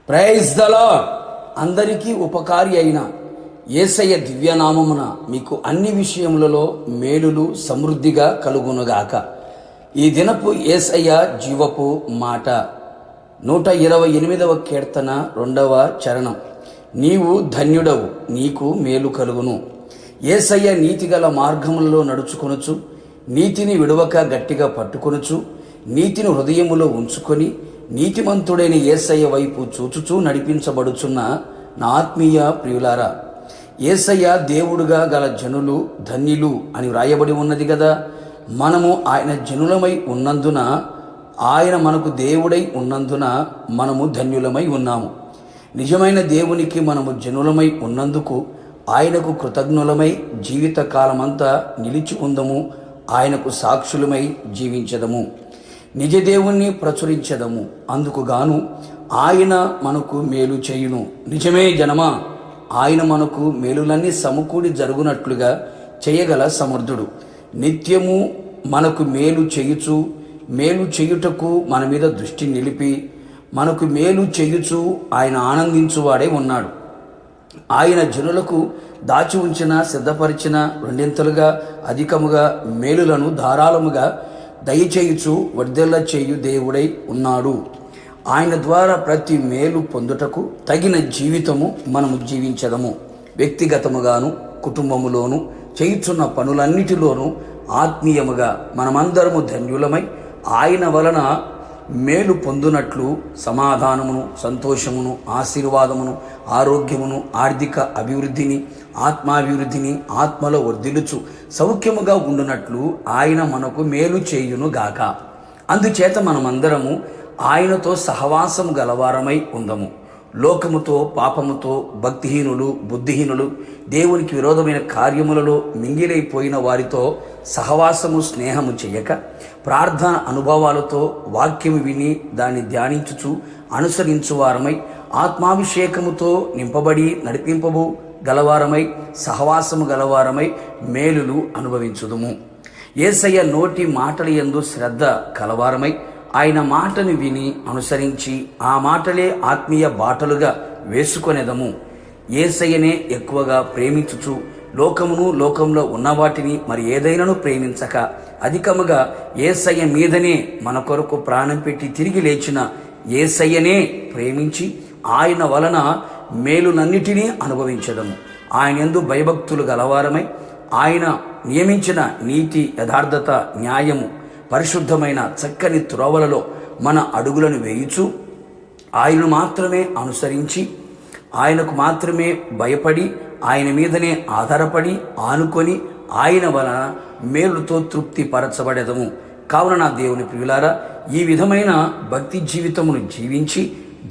Praise the lord. అందరికీ ఉపకారి అయిన యేసయ్య దివ్యనామమున మీకు అన్ని విషయములలో మేలులు సమృద్ధిగా కలుగునుగాక. ఈ దినపు యేసయ్య జీవపు మాట 128వ కీర్తన 2వ చరణం. నీవు ధన్యుడవు, నీకు మేలు కలుగును. యేసయ్య నీతిగల మార్గములలో నడుచుకొనుచు, నీతిని విడవక గట్టిగా పట్టుకొనుచు, నీతిని హృదయములో ఉంచుకొని నీతిమంతుడైన యేసయ్య వైపు చూచుచూ నడిపించబడుచున్న నా ఆత్మీయ ప్రియులారా, యేసయ్య దేవుడుగా గల జనులు ధన్యులు అని వ్రాయబడి ఉన్నది కదా. మనము ఆయన జనులమై ఉన్నందున, ఆయన మనకు దేవుడై ఉన్నందున మనము ధన్యులమై ఉన్నాము. నిజమైన దేవునికి మనము జనులమై ఉన్నందుకు ఆయనకు కృతజ్ఞులమై జీవిత కాలమంతా నిలిచి ఉందము. ఆయనకు సాక్షులమై జీవించదము, నిజ దేవుణ్ణి ప్రచురించదము. అందుకు గాను ఆయన మనకు మేలు చేయును. నిజమే జనమా, ఆయన మనకు మేలులన్నీ సమకూడి జరుగునట్లుగా చేయగల సమర్థుడు. నిత్యము మనకు మేలు చేయుచు, మేలు చేయుటకు మన మీద దృష్టి నిలిపి మనకు మేలు చేయుచు ఆయన ఆనందించువాడే ఉన్నాడు. ఆయన జనులకు దాచి ఉంచిన, సిద్ధపరిచిన రెండింతలుగా అధికముగా మేలులను ధారాళముగా దయచేయుచు వర్ధిల్ల చేయు దేవుడై ఉన్నాడు. ఆయన ద్వారా ప్రతి మేలు పొందుటకు తగిన జీవితము మనము జీవించదము. వ్యక్తిగతముగాను కుటుంబములోను చేయుచున్న పనులన్నిటిలోనూ ఆత్మీయముగా మనమందరము ధన్యులమై ఆయన వలన మేలు పొందునట్లు సమాధానమును, సంతోషమును, ఆశీర్వాదమును, ఆరోగ్యమును, ఆర్థిక అభివృద్ధిని, ఆత్మాభివృద్ధిని, ఆత్మలో వర్ధిల్లుచు సౌఖ్యముగా ఉండునట్లు ఆయన మనకు మేలు చేయునుగాక. అందుచేత మనమందరము ఆయనతో సహవాసము గలవారమై ఉందము. లోకముతో, పాపముతో, భక్తిహీనులు, బుద్ధిహీనులు, దేవునికి విరోధమైన కార్యములలో మింగిలైపోయిన వారితో సహవాసము, స్నేహము చేయక, ప్రార్థన అనుభవాలతో వాక్యము విని దాన్ని ధ్యానించుచు అనుసరించువారమై, ఆత్మాభిషేకముతో నింపబడి నడిపింపబు గలవారమై, సహవాసము గలవారమై మేలులు అనుభవించుదుము. యేసయ్య నోటి మాటల యందు శ్రద్ధ కలవారమై, ఆయన మాటను విని అనుసరించి ఆ మాటలే ఆత్మీయ బాటలుగా వేసుకొనేదము. యేసయ్యనే ఎక్కువగా ప్రేమించుచు లోకమును, లోకంలో ఉన్న వాటిని మరి ఏదైనాను ప్రేమించక, అధికముగా యేసయ్య మీదనే మన కొరకు ప్రాణం పెట్టి తిరిగి లేచిన యేసయ్యనే ప్రేమించి ఆయన వలన మేలునన్నిటినీ అనుభవించదము. ఆయన యందు భయభక్తులు గలవారమై, ఆయన నియమించిన నీతి, యథార్థత, న్యాయము, పరిశుద్ధమైన చక్కని త్రోవలలో మన అడుగులను వేయుచు, ఆయనను మాత్రమే అనుసరించి, ఆయనకు మాత్రమే భయపడి, ఆయన మీదనే ఆధారపడి ఆనుకొని ఆయన వలన మేలుతో తృప్తి పరచబడేదము. కావున నా దేవుని ప్రియులారా, ఈ విధమైన భక్తి జీవితమును జీవించి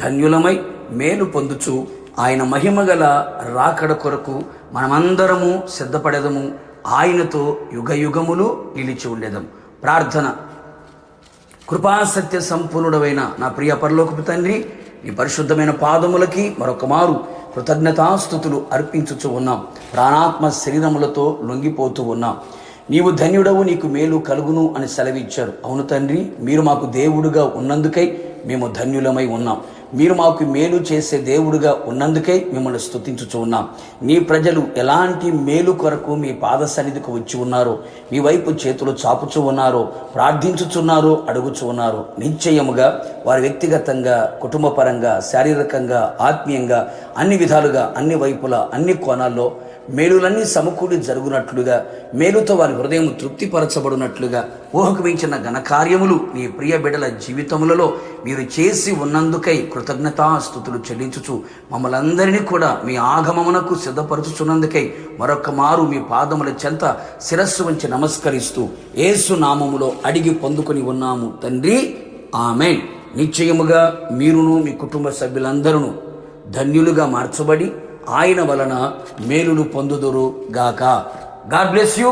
ధన్యులమై మేలు పొందుచు ఆయన మహిమగల రాకడ కొరకు మనమందరము సిద్ధపడేదము. ఆయనతో యుగయుగములు నిలిచి ఉండేదము. ప్రార్థన. కృపాసత్య సంపూర్ణుడవైన నా ప్రియ పరలోకపు తండ్రి, నీ పరిశుద్ధమైన పాదములకి మరొక మారు కృతజ్ఞతాస్తుతులు అర్పించుచు ఉన్నాం. ప్రాణాత్మ శరీరములతో లొంగిపోతూ ఉన్నాం. నీవు ధన్యుడవు, నీకు మేలు కలుగును అని సెలవిచ్చారు. అవును తండ్రి, మీరు మాకు దేవుడుగా ఉన్నందుకై మేము ధన్యులమై ఉన్నాం. మీరు మాకు మేలు చేసే దేవుడుగా ఉన్నందుకై మిమ్మల్ని స్తుతించుచు ఉన్నాం. నీ ప్రజలు ఎలాంటి మేలు కొరకు మీ పాద సన్నిధికి వచ్చి ఉన్నారో, మీ వైపు చేతులు చాపుచూ ఉన్నారో, ప్రార్థించుచున్నారో, అడుగుచూ ఉన్నారో, నిశ్చయముగా వారి వ్యక్తిగతంగా, కుటుంబపరంగా, శారీరకంగా, ఆత్మీయంగా, అన్ని విధాలుగా, అన్ని వైపులా, అన్ని కోణాల్లో మేలులన్నీ సమకూడి జరుగునట్లుగా, మేలుతో వారి హృదయం తృప్తిపరచబడినట్లుగా, ఊహకు మించిన ఘనకార్యములు నీ ప్రియ బిడ్డల జీవితములలో మీరు చేసి ఉన్నందుకై కృతజ్ఞతాస్తుతులు చెల్లించుచు మమ్మల్ని అందరినీ కూడా మీ ఆగమమునకు సిద్ధపరచుచున్నందుకై మరొక మారు మీ పాదముల చెంత శిరస్సు వంచి నమస్కరిస్తూ యేసు నామములో అడిగి పొందుకొని ఉన్నాము తండ్రి, ఆమేన్. నిశ్చయముగా మీరును మీ కుటుంబ సభ్యులందరూ ధన్యులుగా మార్చబడి ఆయన వలన మేలులు పొందుదురు గాక. God bless you.